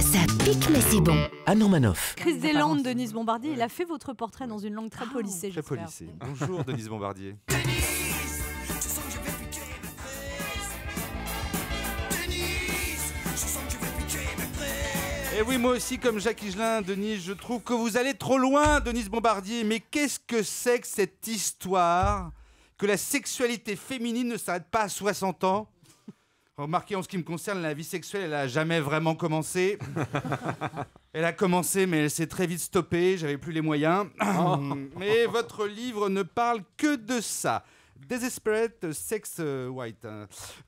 Ça pique mais c'est bon. Anne Romanoff. Chris Deslandes, Denise Bombardier, il a fait votre portrait dans une langue très policée. Très policée. Bonjour Denise Bombardier. Et oui, moi aussi, comme Jacques Higelin, Denise, je trouve que vous allez trop loin, Denise Bombardier. Mais qu'est-ce que c'est que cette histoire que la sexualité féminine ne s'arrête pas à 60 ans? Remarquez, en ce qui me concerne, la vie sexuelle, elle n'a jamais vraiment commencé. Elle a commencé, mais elle s'est très vite stoppée. J'avais plus les moyens. Mais votre livre ne parle que de ça. Desperate Sex White,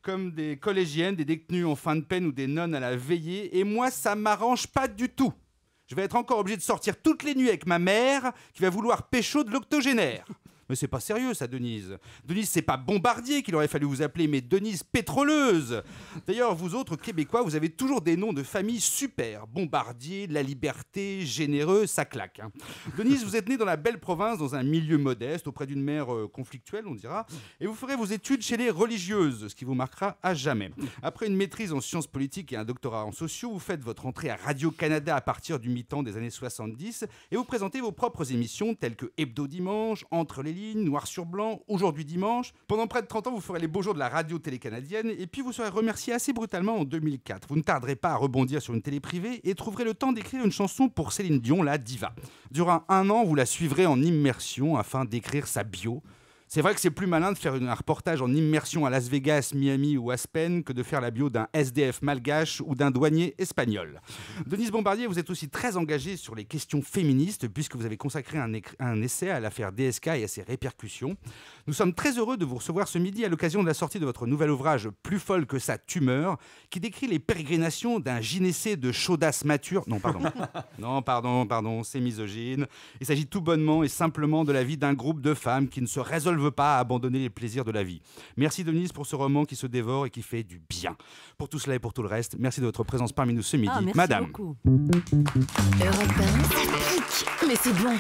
comme des collégiennes, des détenues en fin de peine ou des nonnes à la veillée. Et moi, ça m'arrange pas du tout. Je vais être encore obligé de sortir toutes les nuits avec ma mère qui va vouloir pécho de l'octogénaire. Mais c'est pas sérieux ça, Denise. Denise, c'est pas Bombardier qu'il aurait fallu vous appeler, mais Denise Pétroleuse. D'ailleurs, vous autres Québécois, vous avez toujours des noms de famille super. Bombardier, La Liberté, Généreux, ça claque. Hein. Denise, vous êtes née dans la belle province, dans un milieu modeste, auprès d'une mère conflictuelle, on dira, et vous ferez vos études chez les religieuses, ce qui vous marquera à jamais. Après une maîtrise en sciences politiques et un doctorat en sociaux, vous faites votre entrée à Radio-Canada à partir du mi-temps des années 70, et vous présentez vos propres émissions telles que Hebdo Dimanche, Entre les lignes, Noir sur blanc, Aujourd'hui dimanche. Pendant près de 30 ans, vous ferez les beaux jours de la radio-télé canadienne et puis vous serez remercié assez brutalement en 2004. Vous ne tarderez pas à rebondir sur une télé privée et trouverez le temps d'écrire une chanson pour Céline Dion, la diva. Durant un an, vous la suivrez en immersion afin d'écrire sa bio. C'est vrai que c'est plus malin de faire un reportage en immersion à Las Vegas, Miami ou Aspen que de faire la bio d'un SDF malgache ou d'un douanier espagnol. Denise Bombardier, vous êtes aussi très engagée sur les questions féministes puisque vous avez consacré un essai à l'affaire DSK et à ses répercussions. Nous sommes très heureux de vous recevoir ce midi à l'occasion de la sortie de votre nouvel ouvrage Plus folle que sa tumeur qui décrit les pérégrinations d'un gynécée de chaudasse mature. Non, pardon, c'est misogyne. Il s'agit tout bonnement et simplement de la vie d'un groupe de femmes qui ne se résolvent pas à abandonner les plaisirs de la vie. Merci Denise pour ce roman qui se dévore et qui fait du bien. Pour tout cela et pour tout le reste, merci de votre présence parmi nous ce midi. Merci Madame. beaucoup. Europe 1, ça pique mais c'est bon.